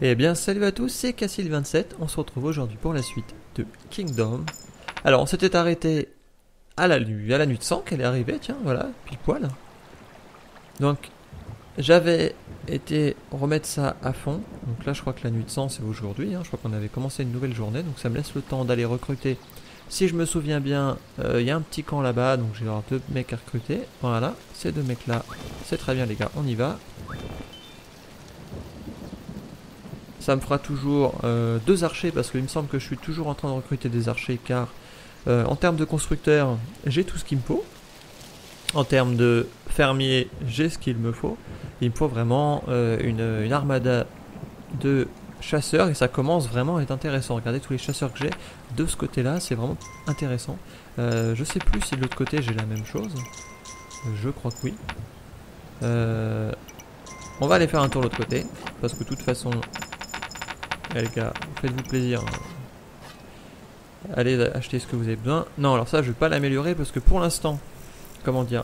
Eh bien salut à tous, c'est Cassil27, on se retrouve aujourd'hui pour la suite de Kingdom. Alors on s'était arrêté à la nuit de sang qu'elle est arrivée, tiens voilà, pile poil. Donc j'avais été remettre ça à fond, donc là je crois que la nuit de sang c'est aujourd'hui, je crois qu'on avait commencé une nouvelle journée, donc ça me laisse le temps d'aller recruter. Si je me souviens bien, il y a un petit camp là-bas, donc j'ai avoir 2 mecs à recruter, voilà, ces 2 mecs là, c'est très bien les gars, on y va. Ça me fera toujours 2 archers parce qu'il me semble que je suis toujours en train de recruter des archers car en termes de constructeurs j'ai tout ce qu'il me faut. En termes de fermier j'ai ce qu'il me faut. Il me faut vraiment une armada de chasseurs et ça commence vraiment à être intéressant. Regardez tous les chasseurs que j'ai de ce côté là, c'est vraiment intéressant. Je sais plus si de l'autre côté j'ai la même chose. Je crois que oui. On va aller faire un tour de l'autre côté parce que de toute façon... Allez les gars, faites-vous plaisir. Allez acheter ce que vous avez besoin. Non, alors ça je vais pas l'améliorer parce que pour l'instant, comment dire,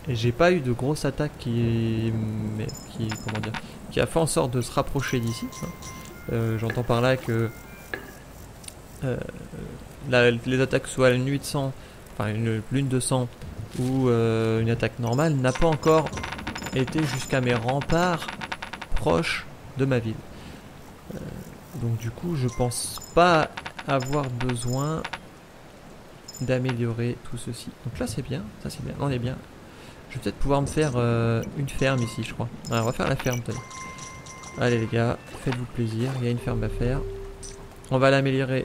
j'ai pas eu de grosse attaque qui a fait en sorte de se rapprocher d'ici. J'entends par là que les attaques soit la nuit de sang, enfin une lune de sang ou une attaque normale n'a pas encore été jusqu'à mes remparts proches de ma ville. Donc du coup je pense pas avoir besoin d'améliorer tout ceci. Donc là c'est bien, ça c'est bien, on est bien. Je vais peut-être pouvoir me faire une ferme ici je crois. Alors on va faire la ferme peut-être. Allez les gars, faites-vous plaisir, il y a une ferme à faire. On va l'améliorer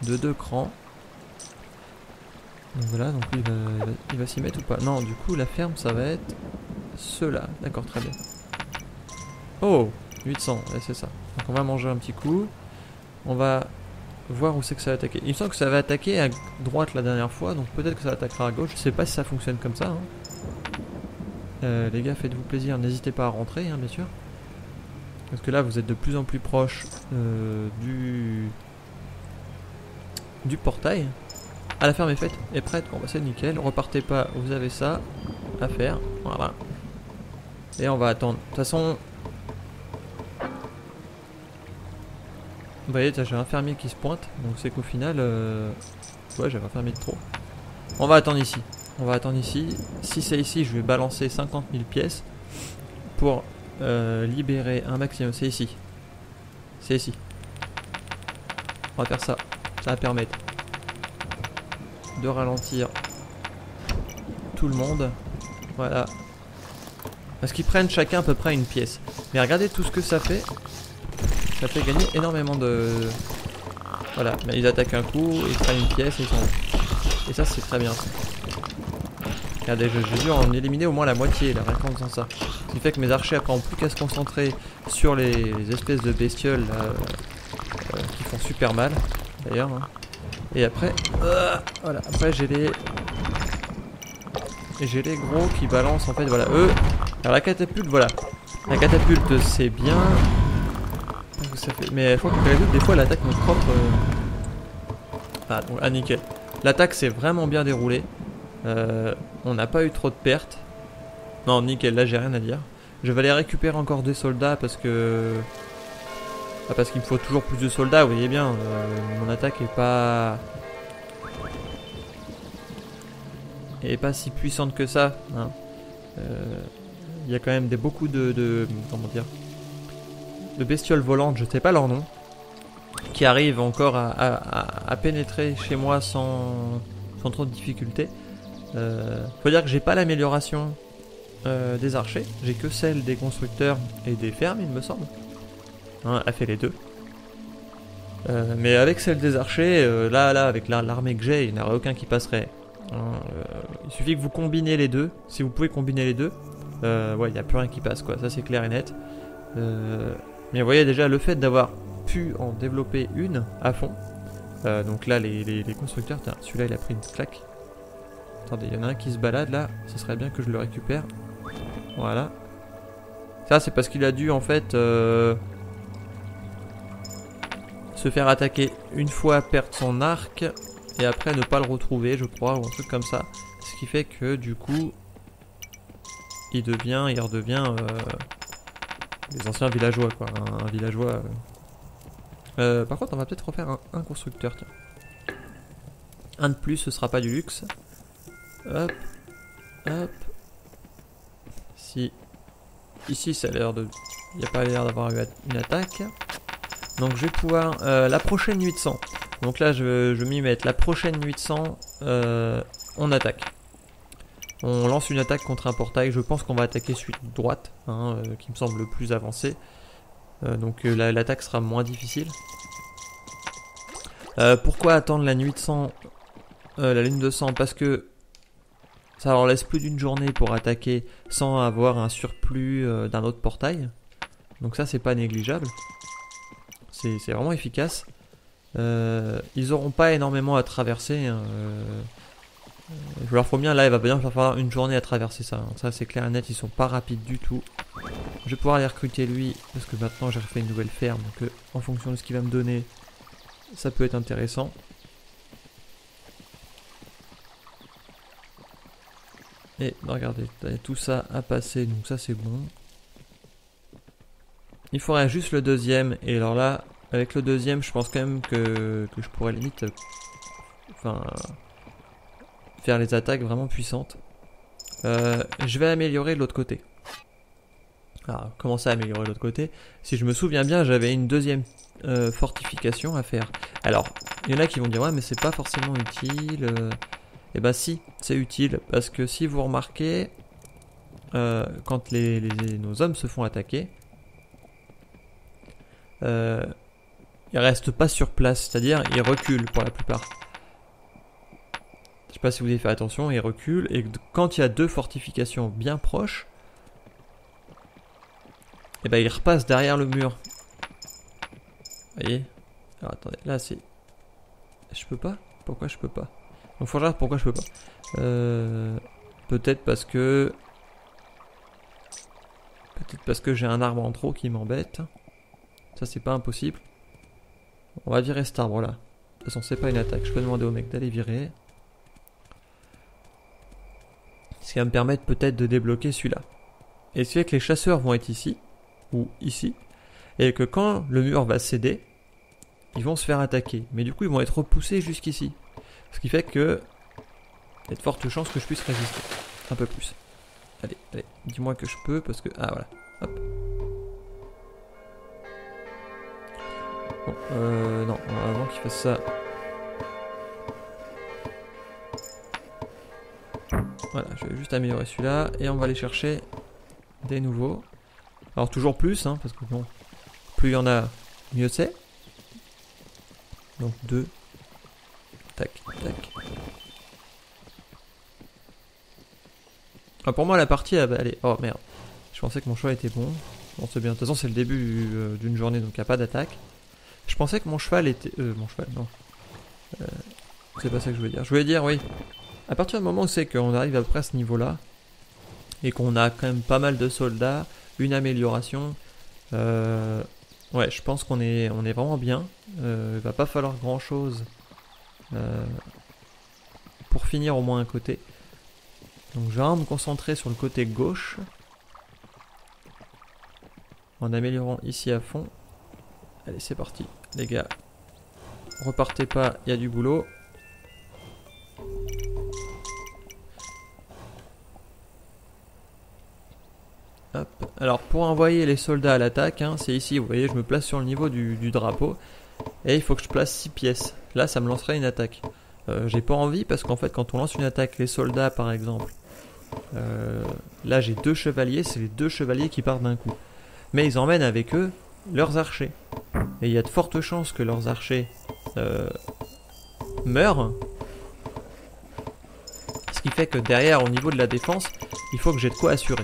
de 2 crans. Donc voilà, donc lui il va s'y mettre ou pas? Non, du coup la ferme ça va être ceux-là, d'accord, très bien. Oh, 800, ouais, c'est ça. Donc on va manger un petit coup. On va voir où c'est que ça va attaquer. Il me semble que ça va attaquer à droite la dernière fois, donc peut-être que ça attaquera à gauche. Je sais pas si ça fonctionne comme ça. Les gars, faites-vous plaisir, n'hésitez pas à rentrer, bien sûr. Parce que là, vous êtes de plus en plus proche du portail. Ah, la ferme est faite, est prête. Bon, bah c'est nickel. Repartez pas, vous avez ça à faire. Voilà. Et on va attendre. De toute façon... Vous voyez, j'ai un fermier qui se pointe, donc c'est qu'au final, ouais, j'avais un fermier de trop. On va attendre ici. On va attendre ici. Si c'est ici, je vais balancer 50 000 pièces pour libérer un maximum. C'est ici. C'est ici. On va faire ça. Ça va permettre de ralentir tout le monde. Voilà. Parce qu'ils prennent chacun à peu près une pièce. Mais regardez tout ce que ça fait. Ça fait gagner énormément de... Voilà, mais ils attaquent un coup, ils prennent une pièce et ils sont... Et ça c'est très bien. Regardez, j'ai dû en éliminer au moins la moitié là, rien qu'en faisant ça. Ce qui fait que mes archers après ont plus qu'à se concentrer sur les espèces de bestioles là, qui font super mal d'ailleurs. Et après, voilà, après j'ai les gros qui balancent en fait, voilà, eux. Alors la catapulte, voilà. La catapulte c'est bien. Ça fait... Mais je crois que des fois l'attaque notre propre... Ah, donc, ah nickel. L'attaque s'est vraiment bien déroulée. On n'a pas eu trop de pertes. Non nickel, là j'ai rien à dire. Je vais aller récupérer encore des soldats parce que... Ah, parce qu'il me faut toujours plus de soldats, vous voyez bien. Mon attaque est pas... Elle est pas si puissante que ça. Il y a quand même beaucoup de... Comment dire, de bestioles volantes, je sais pas leur nom, qui arrivent encore à pénétrer chez moi sans trop de difficultés. Faut dire que j'ai pas l'amélioration des archers, j'ai que celle des constructeurs et des fermes, il me semble. Elle fait les deux. Mais avec celle des archers, là avec l'armée que j'ai, il n'y en aurait aucun qui passerait. Il suffit que vous combinez les deux, si vous pouvez combiner les deux, ouais, il n'y a plus rien qui passe, quoi, ça c'est clair et net. Mais vous voyez déjà le fait d'avoir pu en développer une à fond. Donc là les constructeurs, celui-là il a pris une claque. Attendez, il y en a un qui se balade là, ce serait bien que je le récupère. Voilà. Ça c'est parce qu'il a dû en fait se faire attaquer une fois, perdre son arc et après ne pas le retrouver je crois, ou un truc comme ça. Ce qui fait que du coup il redevient les anciens villageois quoi, un villageois. Par contre on va peut-être refaire un constructeur, tiens. Un de plus, ce sera pas du luxe. Hop, hop. Si ici ça a l'air de, il n'y a pas l'air d'avoir eu une attaque. Donc je vais pouvoir la prochaine nuit de sang. Donc là je vais m'y mettre. La prochaine nuit de sang, on attaque. On lance une attaque contre un portail. Je pense qu'on va attaquer celui de droite, hein, qui me semble le plus avancé. Donc l'attaque sera moins difficile. Pourquoi attendre la nuit de sang, la lune de sang? Parce que ça leur laisse plus d'une journée pour attaquer sans avoir un surplus d'un autre portail. Donc ça c'est pas négligeable. C'est vraiment efficace. Ils auront pas énormément à traverser. Hein. Il leur faut bien, là il va bien falloir une journée à traverser ça. Hein. Ça c'est clair et net, ils sont pas rapides du tout. Je vais pouvoir aller recruter lui, parce que maintenant j'ai refait une nouvelle ferme. Donc en fonction de ce qu'il va me donner, ça peut être intéressant. Et regardez, tout ça à passer, donc ça c'est bon. Il faudrait juste le deuxième, et alors là, avec le deuxième, je pense quand même que je pourrais limite faire les attaques vraiment puissantes. Je vais améliorer de l'autre côté. Alors, comment ça améliorer de l'autre côté? Si je me souviens bien, j'avais une deuxième fortification à faire. Alors, il y en a qui vont dire, ouais, mais c'est pas forcément utile. Eh ben si, c'est utile, parce que si vous remarquez, quand nos hommes se font attaquer, ils restent pas sur place, c'est-à-dire ils reculent pour la plupart. Je sais pas si vous avez fait attention, ils reculent, et quand il y a deux fortifications bien proches, et ben ils repassent derrière le mur. Vous voyez? Alors attendez, là c'est... Je peux pas? Pourquoi je peux pas? Donc faut regarder pourquoi je peux pas. Peut-être parce que... Peut-être parce que j'ai un arbre en trop qui m'embête. Ça c'est pas impossible. On va virer cet arbre là. De toute façon c'est pas une attaque. Je peux demander au mec d'aller virer. Ce qui va me permettre peut-être de débloquer celui-là. Et ce qui fait que les chasseurs vont être ici. Ou ici. Et que quand le mur va céder, ils vont se faire attaquer. Mais du coup ils vont être repoussés jusqu'ici. Ce qui fait que il y a de fortes chances que je puisse résister. Un peu plus. Allez, allez, dis-moi que je peux parce que... Ah voilà, hop. Bon, non, avant qu'il fasse ça... Voilà, je vais juste améliorer celui-là et on va aller chercher des nouveaux. Alors toujours plus, hein, parce que bon, plus il y en a, mieux c'est. Donc 2. Tac, tac. Ah, pour moi la partie elle va aller... Oh merde, je pensais que mon choix était bon. Bon c'est bien, de toute façon c'est le début d'une journée donc il n'y a pas d'attaque. Je pensais que mon cheval était... mon cheval, non. C'est pas ça que je voulais dire. Je voulais dire, oui. À partir du moment où c'est qu'on arrive à peu près à ce niveau-là, et qu'on a quand même pas mal de soldats, une amélioration, ouais, je pense qu'on est vraiment bien. Il va pas falloir grand-chose pour finir au moins un côté. Donc je vais vraiment me concentrer sur le côté gauche, en améliorant ici à fond. Allez, c'est parti, les gars. Repartez pas, il y a du boulot. Hop. Alors pour envoyer les soldats à l'attaque, hein, c'est ici, vous voyez, je me place sur le niveau du drapeau. Et il faut que je place 6 pièces. Là, ça me lancerait une attaque. J'ai pas envie parce qu'en fait, quand on lance une attaque, les soldats par exemple, là j'ai 2 chevaliers, c'est les 2 chevaliers qui partent d'un coup. Mais ils emmènent avec eux leurs archers. Et il y a de fortes chances que leurs archers meurent. Ce qui fait que derrière, au niveau de la défense, il faut que j'ai de quoi assurer.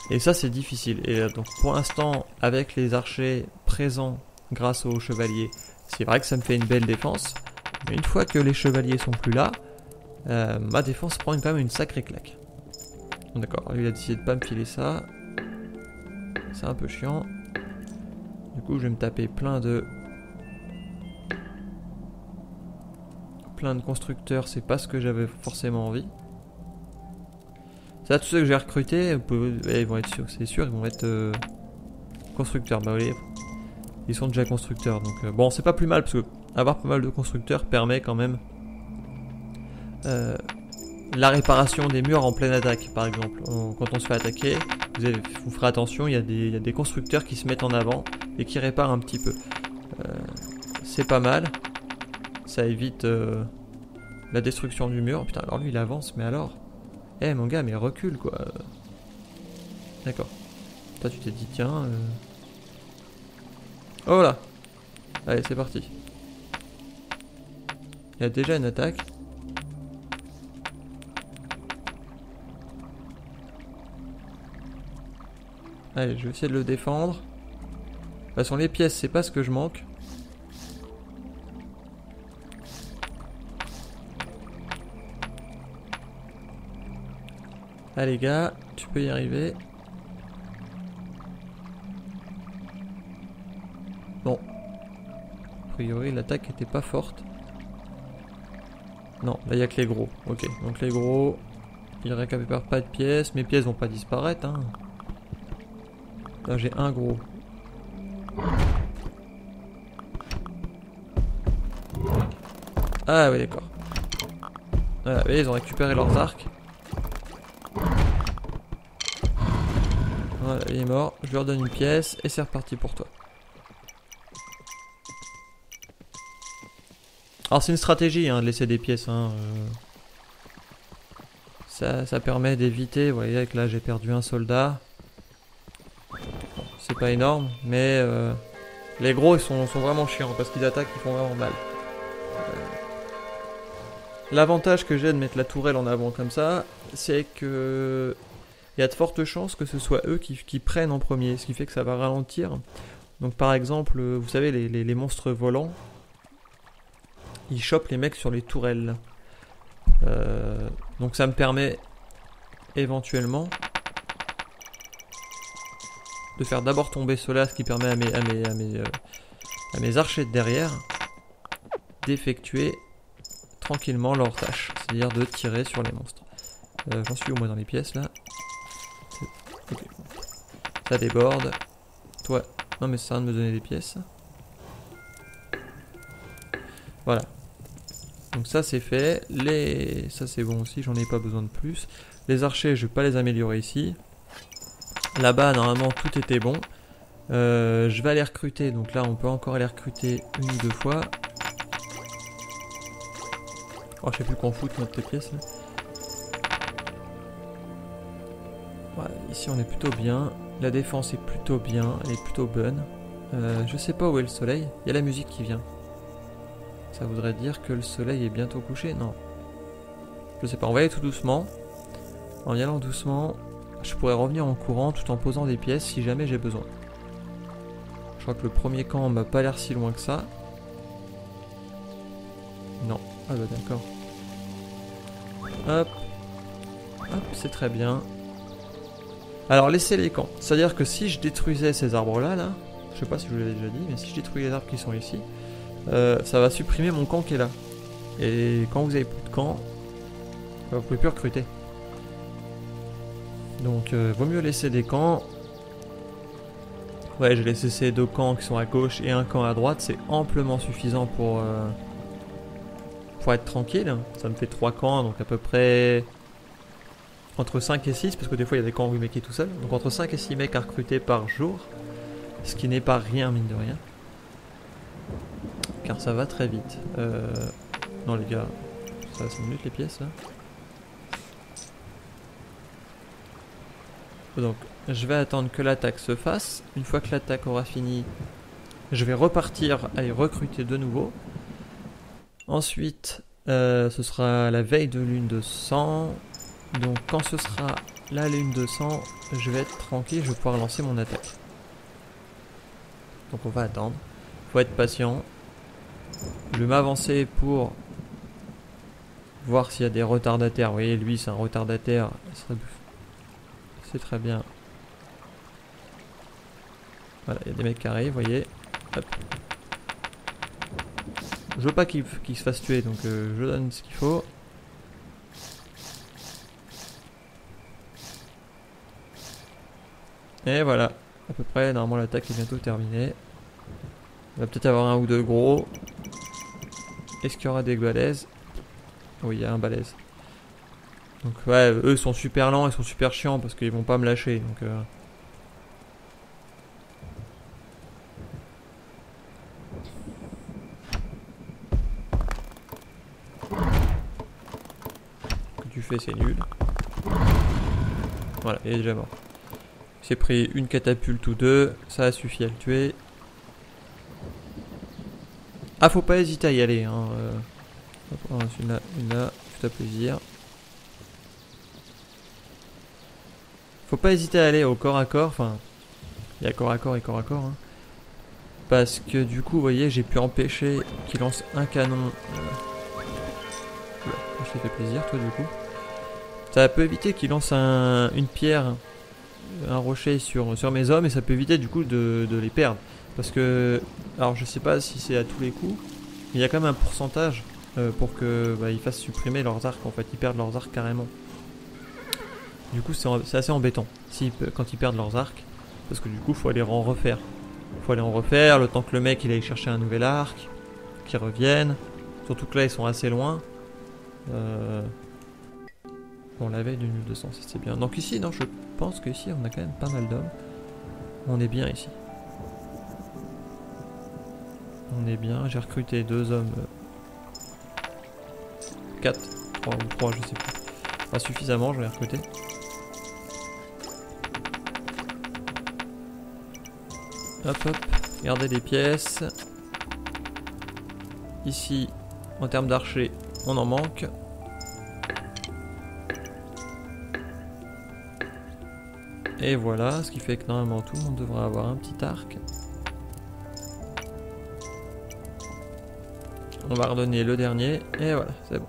Et ça c'est difficile. Et donc pour l'instant, avec les archers présents grâce aux chevaliers, c'est vrai que ça me fait une belle défense. Mais une fois que les chevaliers sont plus là, ma défense prend quand même une sacrée claque. D'accord, lui il a décidé de pas me filer ça. C'est un peu chiant. Du coup je vais me taper plein de constructeurs, c'est pas ce que j'avais forcément envie. Ça, tous ceux que j'ai recrutés, ils vont être sûrs, c'est sûr, ils vont être Constructeurs, bah oui. Ils sont déjà constructeurs. Donc bon, c'est pas plus mal parce que avoir pas mal de constructeurs permet quand même la réparation des murs en pleine attaque, par exemple. Quand on se fait attaquer, vous ferez attention, il y a des constructeurs qui se mettent en avant et qui réparent un petit peu. C'est pas mal. Ça évite la destruction du mur. Putain, alors lui il avance, mais alors... Eh mon gars, mais recule quoi. D'accord. Toi tu t'es dit, tiens... Oh là. Allez, c'est parti. Il y a déjà une attaque. Allez, je vais essayer de le défendre. De toute façon, les pièces, c'est pas ce que je manque. Allez, gars, tu peux y arriver. Bon. A priori, l'attaque était pas forte. Non, là, il n'y a que les gros. Ok, donc les gros, ils récupèrent pas de pièces. Mes pièces vont pas disparaître, hein. Là, j'ai un gros. Ah oui, d'accord. Voilà, ils ont récupéré leurs arcs. Voilà, il est mort. Je lui redonne une pièce et c'est reparti pour toi. Alors c'est une stratégie hein, de laisser des pièces. Hein, ça permet d'éviter. Vous voyez que là j'ai perdu un soldat. Bon, c'est pas énorme, mais les gros ils sont vraiment chiants parce qu'ils attaquent, ils font vraiment mal. L'avantage que j'ai de mettre la tourelle en avant comme ça, c'est que il y a de fortes chances que ce soit eux qui prennent en premier, ce qui fait que ça va ralentir. Donc par exemple, vous savez les monstres volants, ils chopent les mecs sur les tourelles. Donc ça me permet éventuellement de faire d'abord tomber cela, ce qui permet à mes archers de derrière d'effectuer tranquillement leur tâche, c'est-à-dire de tirer sur les monstres. J'en suis au moins dans les pièces là. Okay. Ça déborde. Toi, non mais ça sert à rien de me donner des pièces. Voilà. Donc ça c'est fait. Ça c'est bon aussi, j'en ai pas besoin de plus. Les archers, je vais pas les améliorer ici. Là-bas, normalement, tout était bon. Je vais aller recruter. Donc là, on peut encore aller recruter une ou deux fois. Oh, je sais plus qu'on fout notre pièce là. Ouais, ici on est plutôt bien. La défense est plutôt bien, elle est plutôt bonne. Je sais pas où est le soleil. Il y a la musique qui vient. Ça voudrait dire que le soleil est bientôt couché? Non. Je sais pas, on va aller tout doucement. En y allant doucement, je pourrais revenir en courant tout en posant des pièces si jamais j'ai besoin. Je crois que le premier camp m'a pas l'air si loin que ça. Non. Ah bah d'accord. Hop. Hop, c'est très bien. Alors laissez les camps. C'est-à-dire que si je détruisais ces arbres-là, là, je sais pas si je vous l'avais déjà dit, mais si je détruis les arbres qui sont ici, ça va supprimer mon camp qui est là. Et quand vous avez plus de camp, vous pouvez plus recruter. Donc vaut mieux laisser des camps. Ouais, j'ai laissé ces deux camps qui sont à gauche et un camp à droite, c'est amplement suffisant pour être tranquille. Ça me fait 3 camps, donc à peu près entre 5 et 6, parce que des fois il y a des camps où le mec est tout seul. Donc entre 5 et 6 mecs à recruter par jour, ce qui n'est pas rien mine de rien. Car ça va très vite. Non les gars, ça va 5 minutes les pièces là. Donc je vais attendre que l'attaque se fasse. Une fois que l'attaque aura fini, je vais repartir à y recruter de nouveau. Ensuite, ce sera la veille de lune de sang. Donc quand ce sera la lune de sang, je vais être tranquille, je vais pouvoir lancer mon attaque. Donc on va attendre. Faut être patient. Je vais m'avancer pour voir s'il y a des retardataires. Vous voyez, lui c'est un retardataire. C'est très bien. Voilà, il y a des mecs qui arrivent, vous voyez. Hop. Je veux pas qu'il se fasse tuer, donc je donne ce qu'il faut. Et voilà. À peu près, normalement l'attaque est bientôt terminée. Il va peut-être avoir un ou deux gros. Est-ce qu'il y aura des balaises? Oui, il y a un balèze. Donc ouais, eux sont super lents, ils sont super chiants parce qu'ils vont pas me lâcher. Donc ce que tu fais, c'est nul. Voilà, il est déjà mort. Il s'est pris une catapulte ou deux, ça a suffi à le tuer. Ah, faut pas hésiter à y aller. Hein. Une là, tout à plaisir. Faut pas hésiter à aller au corps à corps. Enfin, il y a corps à corps et corps à corps. Hein. Parce que du coup, vous voyez, j'ai pu empêcher qu'il lance un canon. Je t'ai fait plaisir, toi, du coup. Ça peut éviter qu'il lance une pierre, un rocher sur mes hommes, et ça peut éviter du coup de les perdre. Parce que, alors je sais pas si c'est à tous les coups, mais il y a quand même un pourcentage pour que ils fassent supprimer leurs arcs, en fait, ils perdent leurs arcs carrément. Du coup, c'est assez embêtant quand ils perdent leurs arcs, parce que du coup, faut aller en refaire. Faut aller en refaire, le temps que le mec il aille chercher un nouvel arc, qu'il revienne. Surtout que là, ils sont assez loin. On l'avait du 1200, c'était bien. Donc ici, non, je pense qu'ici, on a quand même pas mal d'hommes. On est bien ici. On est bien. J'ai recruté 2 hommes. 4, 3 ou 3, je sais plus. Pas suffisamment, je vais recruter. Hop, hop. Regardez les pièces. Ici, en termes d'archers, on en manque. Et voilà, ce qui fait que normalement tout le monde devrait avoir un petit arc. On va redonner le dernier, et voilà, c'est bon.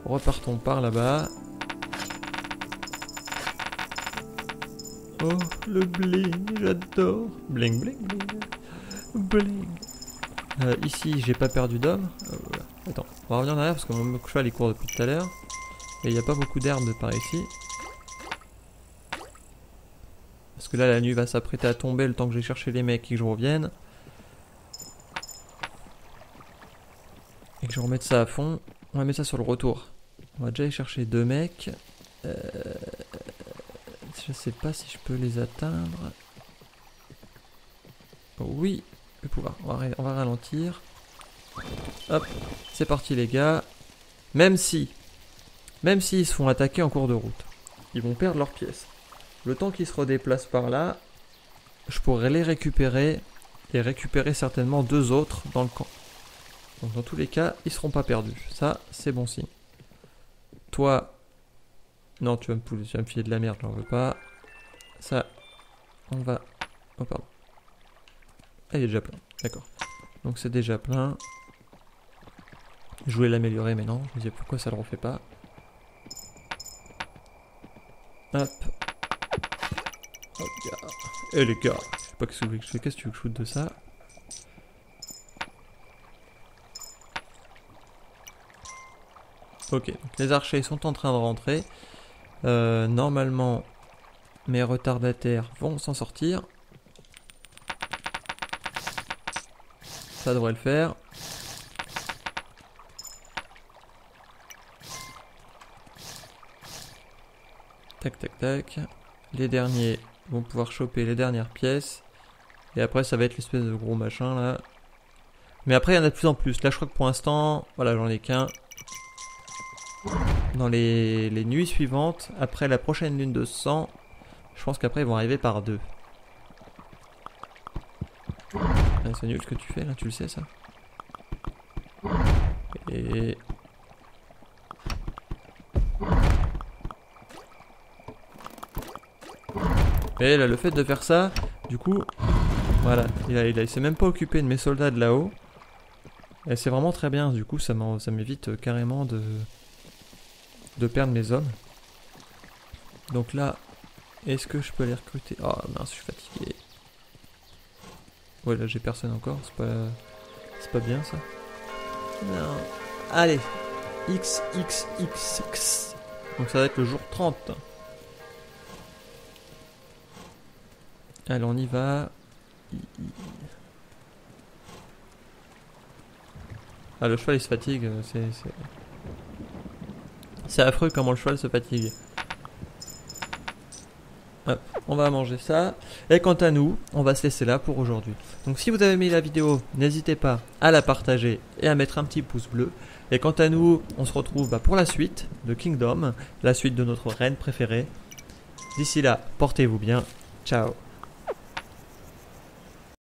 Repartons par là-bas. Oh, le bling, j'adore. Bling, bling, bling. Bling. Ici, j'ai pas perdu d'hommes. Voilà. Attends, on va revenir en arrière parce que mon cheval il court depuis tout à l'heure. Et il n'y a pas beaucoup d'herbes par ici. Parce que là, la nuit va s'apprêter à tomber le temps que j'ai cherché les mecs et que je revienne. Et que je remette ça à fond. On va mettre ça sur le retour. On va déjà aller chercher 2 mecs. Je sais pas si je peux les atteindre. Oui, je vais pouvoir. On va ralentir. Hop, c'est parti les gars. Même s'ils se font attaquer en cours de route, ils vont perdre leurs pièces. Le temps qu'ils se redéplacent par là, je pourrais les récupérer et récupérer certainement 2 autres dans le camp. Donc dans tous les cas, ils seront pas perdus. Ça, c'est bon signe. Toi, non, tu vas me filer de la merde, j'en veux pas. Ça, on va... Oh pardon. Ah, il est déjà plein, d'accord. Donc c'est déjà plein. Je voulais l'améliorer mais non, je me disais pourquoi ça le refait pas. Hop. Oh gars. Eh les gars, je sais pas qu'est-ce que tu veux que je fais, qu'est-ce que tu veux que je foute de ça? Ok, donc les archers sont en train de rentrer. Normalement, mes retardataires vont s'en sortir. Ça devrait le faire. Tac, tac, tac. Les derniers vont pouvoir choper les dernières pièces. Et après, ça va être l'espèce de gros machin là. Mais après, il y en a de plus en plus. Là, je crois que pour l'instant, voilà, j'en ai qu'un. Dans les nuits suivantes, après la prochaine lune de sang, je pense qu'après, ils vont arriver par 2. Ah, c'est nul ce que tu fais là, tu le sais ça. Et là, le fait de faire ça, du coup, voilà, il s'est même pas occupé de mes soldats de là-haut. Et c'est vraiment très bien, du coup, ça m'évite carrément de perdre mes hommes. Donc là, est-ce que je peux les recruter? Oh mince, je suis fatigué. Ouais, là j'ai personne encore, c'est pas bien ça. Non. Allez, XXXX. Donc ça va être le jour 30. Allez, on y va. Ah, le cheval il se fatigue, c'est affreux comment le cheval se fatigue. Hop, on va manger ça. Et quant à nous, on va se laisser là pour aujourd'hui. Donc si vous avez aimé la vidéo, n'hésitez pas à la partager et à mettre un petit pouce bleu. Et quant à nous, on se retrouve pour la suite de Kingdom, la suite de notre reine préférée. D'ici là, portez-vous bien. Ciao.